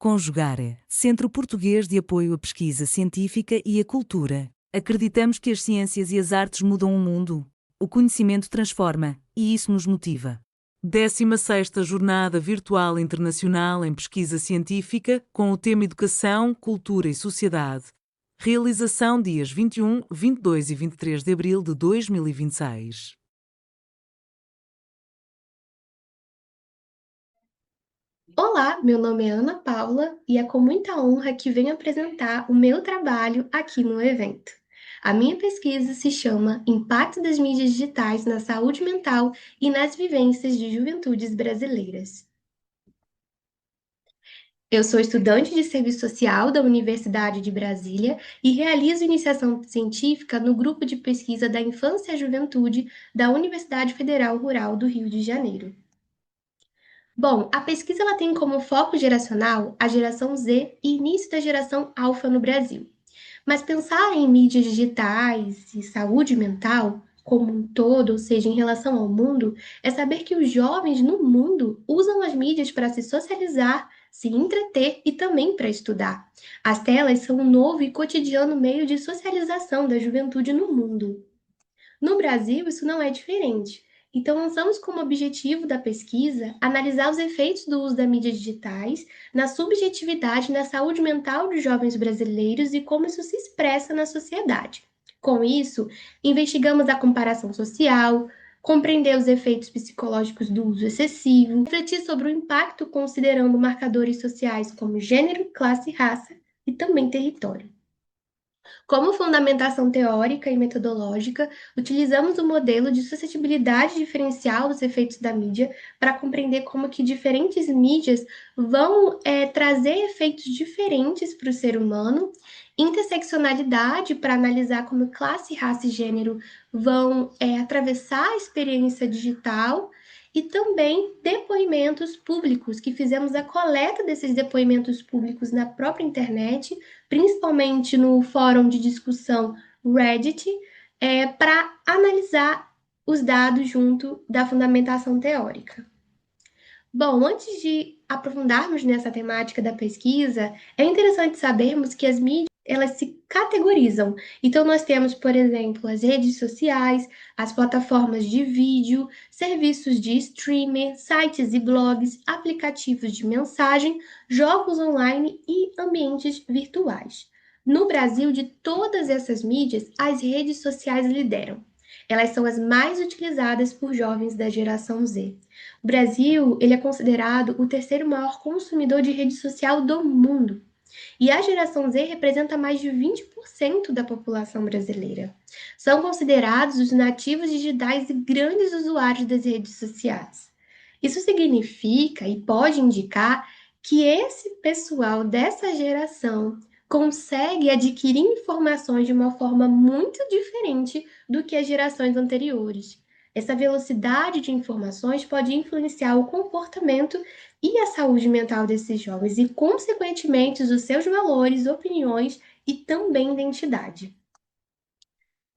Conjugare, Centro Português de Apoio à Pesquisa Científica e à Cultura. Acreditamos que as ciências e as artes mudam o mundo. O conhecimento transforma, e isso nos motiva. 16ª Jornada Virtual Internacional em Pesquisa Científica, com o tema Educação, Cultura e Sociedade. Realização dias 21, 22 e 23 de abril de 2026. Olá, meu nome é Ana Paula e é com muita honra que venho apresentar o meu trabalho aqui no evento. A minha pesquisa se chama Impacto das mídias digitais na saúde mental e nas vivências de juventudes brasileiras. Eu sou estudante de serviço social da Universidade de Brasília e realizo iniciação científica no grupo de pesquisa da Infância e Juventude da Universidade Federal Rural do Rio de Janeiro. Bom, a pesquisa ela tem como foco geracional a geração Z e início da geração alfa no Brasil. Mas pensar em mídias digitais e saúde mental como um todo, ou seja, em relação ao mundo, é saber que os jovens no mundo usam as mídias para se socializar, se entreter e também para estudar. As telas são um novo e cotidiano meio de socialização da juventude no mundo. No Brasil, isso não é diferente. Então, lançamos como objetivo da pesquisa analisar os efeitos do uso das mídias digitais na subjetividade e na saúde mental dos jovens brasileiros e como isso se expressa na sociedade. Com isso, investigamos a comparação social, compreender os efeitos psicológicos do uso excessivo, refletir sobre o impacto considerando marcadores sociais como gênero, classe, raça e também território. Como fundamentação teórica e metodológica, utilizamos o modelo de suscetibilidade diferencial dos efeitos da mídia para compreender como que diferentes mídias vão trazer efeitos diferentes para o ser humano, interseccionalidade para analisar como classe, raça e gênero vão atravessar a experiência digital e também depoimentos públicos, que fizemos a coleta desses depoimentos públicos na própria internet, principalmente no fórum de discussão Reddit, para analisar os dados junto da fundamentação teórica. Bom, antes de aprofundarmos nessa temática da pesquisa, é interessante sabermos que as mídias elas se categorizam. Então, nós temos, por exemplo, as redes sociais, as plataformas de vídeo, serviços de streaming, sites e blogs, aplicativos de mensagem, jogos online e ambientes virtuais. No Brasil, de todas essas mídias, as redes sociais lideram. Elas são as mais utilizadas por jovens da geração Z. O Brasil, ele é considerado o terceiro maior consumidor de rede social do mundo. E a geração Z representa mais de 20% da população brasileira. São considerados os nativos digitais e grandes usuários das redes sociais. Isso significa e pode indicar que esse pessoal dessa geração consegue adquirir informações de uma forma muito diferente do que as gerações anteriores. Essa velocidade de informações pode influenciar o comportamento e a saúde mental desses jovens e, consequentemente, os seus valores, opiniões e também identidade.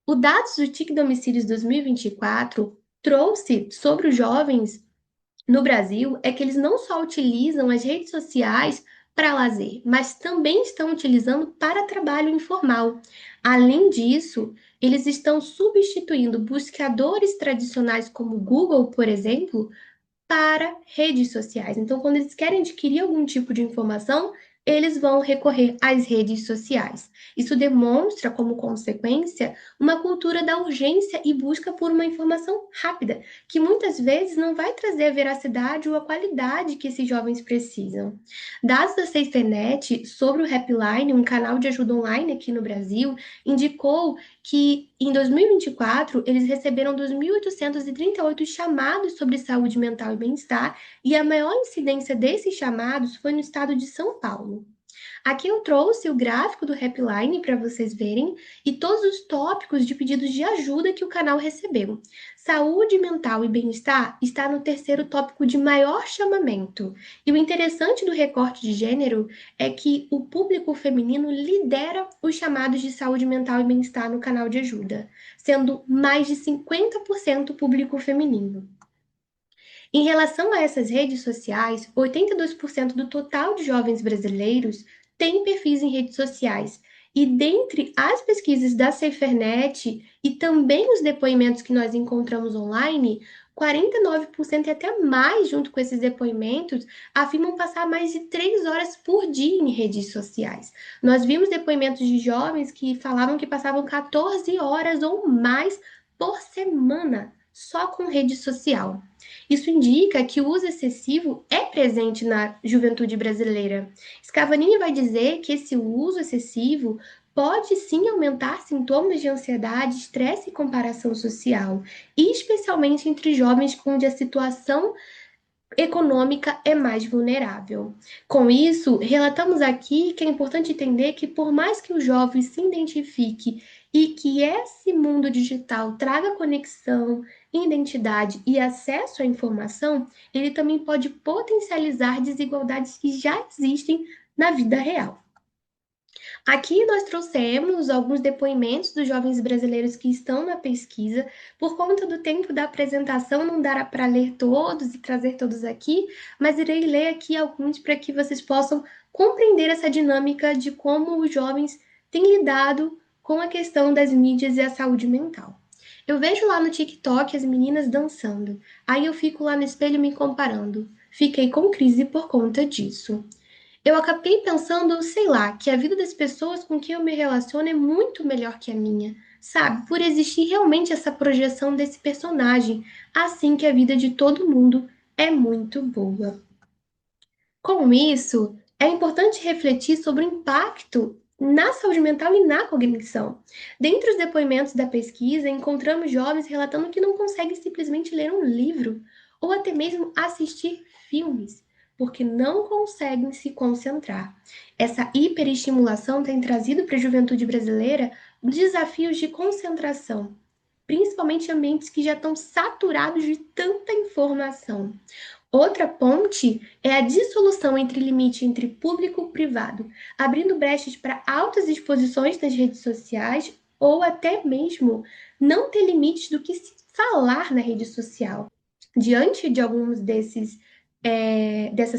O dados do TIC de Homicídios 2024 trouxe sobre os jovens no Brasil é que eles não só utilizam as redes sociais para lazer, mas também estão utilizando para trabalho informal. Além disso, eles estão substituindo buscadores tradicionais como o Google, por exemplo, para redes sociais. Então, quando eles querem adquirir algum tipo de informação, eles vão recorrer às redes sociais. Isso demonstra, como consequência, uma cultura da urgência e busca por uma informação rápida, que muitas vezes não vai trazer a veracidade ou a qualidade que esses jovens precisam. Dados da SafeNet sobre o Helpline, um canal de ajuda online aqui no Brasil, indicou que em 2024 eles receberam 2.838 chamados sobre saúde mental e bem-estar, e a maior incidência desses chamados foi no estado de São Paulo. Aqui eu trouxe o gráfico do Helpline para vocês verem e todos os tópicos de pedidos de ajuda que o canal recebeu. Saúde mental e bem-estar está no terceiro tópico de maior chamamento. E o interessante do recorte de gênero é que o público feminino lidera os chamados de saúde mental e bem-estar no canal de ajuda, sendo mais de 50% público feminino. Em relação a essas redes sociais, 82% do total de jovens brasileiros têm perfis em redes sociais. E dentre as pesquisas da Safernet e também os depoimentos que nós encontramos online, 49% e até mais, junto com esses depoimentos, afirmam passar mais de 3 horas por dia em redes sociais. Nós vimos depoimentos de jovens que falavam que passavam 14 horas ou mais por semana só com rede social. Isso indica que o uso excessivo é presente na juventude brasileira. Scavanini vai dizer que esse uso excessivo pode sim aumentar sintomas de ansiedade, estresse e comparação social, e especialmente entre jovens onde a situação econômica é mais vulnerável. Com isso, relatamos aqui que é importante entender que, por mais que o jovem se identifique e que esse mundo digital traga conexão, identidade e acesso à informação, ele também pode potencializar desigualdades que já existem na vida real. Aqui nós trouxemos alguns depoimentos dos jovens brasileiros que estão na pesquisa. Por conta do tempo da apresentação, não dará para ler todos e trazer todos aqui, mas irei ler aqui alguns para que vocês possam compreender essa dinâmica de como os jovens têm lidado com a questão das mídias e a saúde mental. Eu vejo lá no TikTok as meninas dançando, aí eu fico lá no espelho me comparando. Fiquei com crise por conta disso. Eu acabei pensando, sei lá, que a vida das pessoas com quem eu me relaciono é muito melhor que a minha, sabe? Por existir realmente essa projeção desse personagem, assim que a vida de todo mundo é muito boa. Com isso, é importante refletir sobre o impacto na saúde mental e na cognição. Dentre os depoimentos da pesquisa, encontramos jovens relatando que não conseguem simplesmente ler um livro ou até mesmo assistir filmes, porque não conseguem se concentrar. Essa hiperestimulação tem trazido para a juventude brasileira desafios de concentração, principalmente em ambientes que já estão saturados de tanta informação. Outra ponte é a dissolução entre limite entre público e privado, abrindo brechas para altas exposições nas redes sociais ou até mesmo não ter limites do que se falar na rede social. Diante de alguns dessas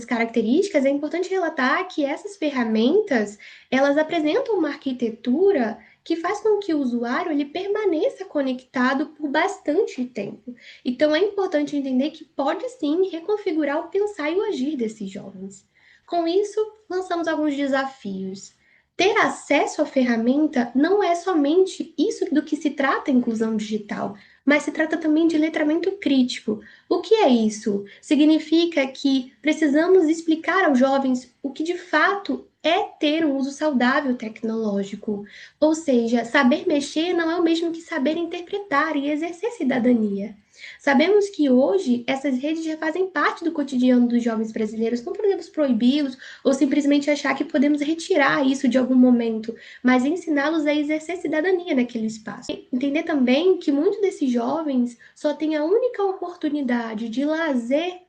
características, é importante relatar que essas ferramentas elas apresentam uma arquitetura que faz com que o usuário ele permaneça conectado por bastante tempo. Então é importante entender que pode sim reconfigurar o pensar e o agir desses jovens. Com isso, lançamos alguns desafios. Ter acesso à ferramenta não é somente isso do que se trata a inclusão digital, mas se trata também de letramento crítico. O que é isso? Significa que precisamos explicar aos jovens o que de fato é ter um uso saudável tecnológico. Ou seja, saber mexer não é o mesmo que saber interpretar e exercer cidadania. Sabemos que hoje essas redes já fazem parte do cotidiano dos jovens brasileiros, não podemos proibi-los ou simplesmente achar que podemos retirar isso de algum momento, mas ensiná-los a exercer cidadania naquele espaço. Entender também que muitos desses jovens só têm a única oportunidade de lazer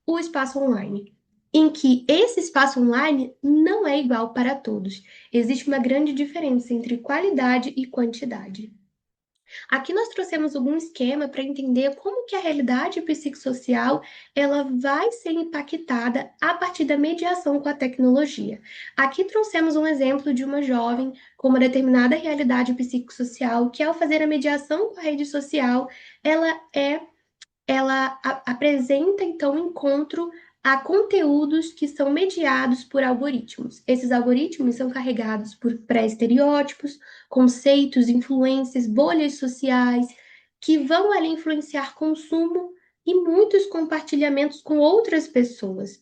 o espaço online, em que esse espaço online não é igual para todos. Existe uma grande diferença entre qualidade e quantidade. Aqui nós trouxemos algum esquema para entender como que a realidade psicossocial ela vai ser impactada a partir da mediação com a tecnologia. Aqui trouxemos um exemplo de uma jovem com uma determinada realidade psicossocial que ao fazer a mediação com a rede social, ela é apresenta então um encontro a conteúdos que são mediados por algoritmos. Esses algoritmos são carregados por pré-estereótipos, conceitos, influências, bolhas sociais, que vão ali influenciar consumo e muitos compartilhamentos com outras pessoas.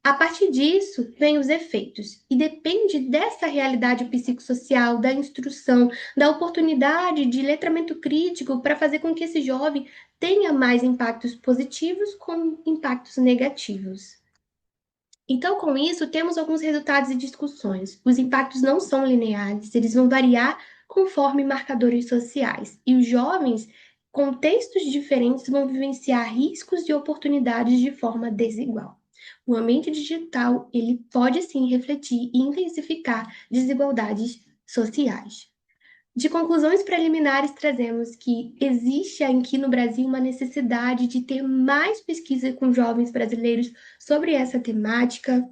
A partir disso, vem os efeitos, e depende dessa realidade psicossocial, da instrução, da oportunidade de letramento crítico para fazer com que esse jovem tenha mais impactos positivos como impactos negativos. Então, com isso, temos alguns resultados e discussões. Os impactos não são lineares, eles vão variar conforme marcadores sociais. E os jovens, contextos diferentes, vão vivenciar riscos e oportunidades de forma desigual. O ambiente digital, ele pode sim refletir e intensificar desigualdades sociais. De conclusões preliminares, trazemos que existe aqui no Brasil uma necessidade de ter mais pesquisa com jovens brasileiros sobre essa temática.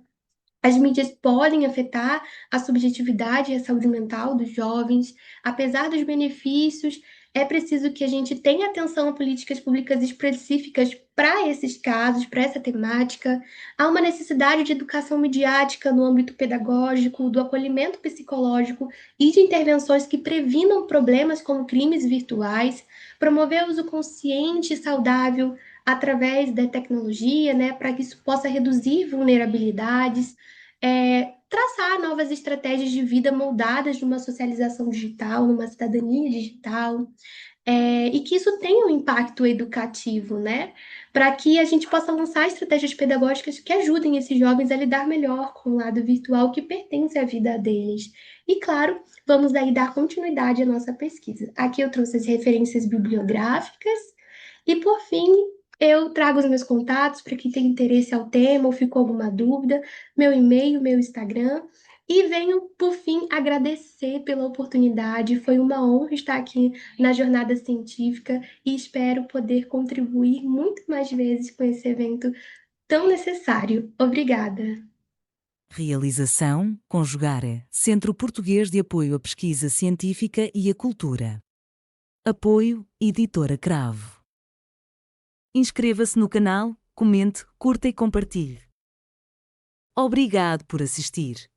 As mídias podem afetar a subjetividade e a saúde mental dos jovens. Apesar dos benefícios, é preciso que a gente tenha atenção a políticas públicas específicas para esses casos, para essa temática. Há uma necessidade de educação midiática no âmbito pedagógico, do acolhimento psicológico e de intervenções que previnam problemas como crimes virtuais, promover o uso consciente e saudável através da tecnologia, né, para que isso possa reduzir vulnerabilidades, traçar novas estratégias de vida moldadas numa socialização digital, numa cidadania digital, e que isso tenha um impacto educativo, né? Para que a gente possa lançar estratégias pedagógicas que ajudem esses jovens a lidar melhor com o lado virtual que pertence à vida deles. E, claro, vamos aí dar continuidade à nossa pesquisa. Aqui eu trouxe as referências bibliográficas e, por fim, eu trago os meus contatos para quem tem interesse ao tema ou ficou alguma dúvida, meu e-mail, meu Instagram. E venho, por fim, agradecer pela oportunidade. Foi uma honra estar aqui na jornada científica e espero poder contribuir muito mais vezes com esse evento tão necessário. Obrigada. Realização: Conjugare, Centro Português de Apoio à Pesquisa Científica e à Cultura. Apoio: Editora Cravo. Inscreva-se no canal, comente, curta e compartilhe. Obrigado por assistir.